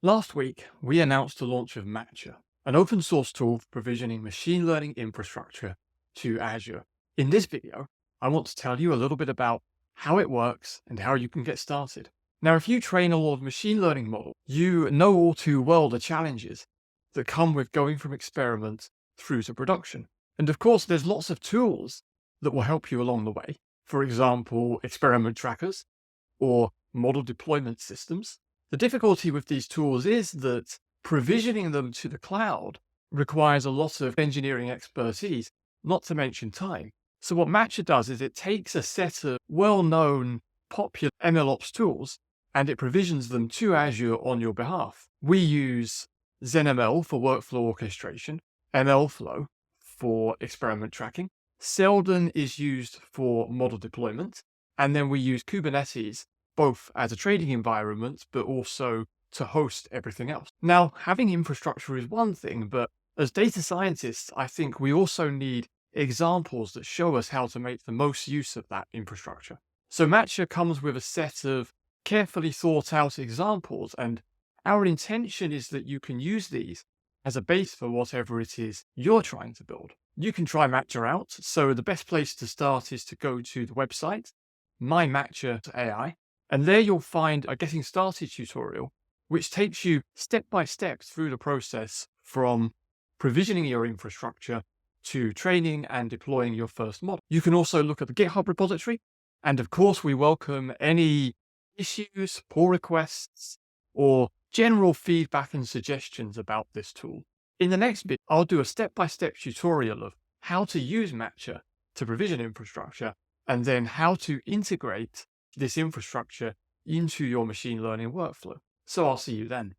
Last week, we announced the launch of Matcha, an open source tool for provisioning machine learning infrastructure to Azure. In this video, I want to tell you a little bit about how it works and how you can get started. Now, if you train a lot of machine learning models, you know all too well the challenges that come with going from experiment through to production. And of course, there's lots of tools that will help you along the way. For example, experiment trackers or model deployment systems. The difficulty with these tools is that provisioning them to the cloud requires a lot of engineering expertise, not to mention time. So what Matcha does is it takes a set of well-known popular MLOps tools and it provisions them to Azure on your behalf. We use ZenML for workflow orchestration, MLflow for experiment tracking. Seldon is used for model deployment, and then we use Kubernetes both as a trading environment, but also to host everything else. Now, having infrastructure is one thing, but as data scientists, I think we also need examples that show us how to make the most use of that infrastructure. So Matcha comes with a set of carefully thought out examples, and our intention is that you can use these as a base for whatever it is you're trying to build. You can try Matcha out. So the best place to start is to go to the website, mymatcha.ai, and there you'll find a getting started tutorial, which takes you step by step through the process from provisioning your infrastructure to training and deploying your first model. You can also look at the GitHub repository. And of course, we welcome any issues, pull requests, or general feedback and suggestions about this tool. In the next bit, I'll do a step-by-step tutorial of how to use Matcha to provision infrastructure, and then how to integrate this infrastructure into your machine learning workflow. So I'll see you then.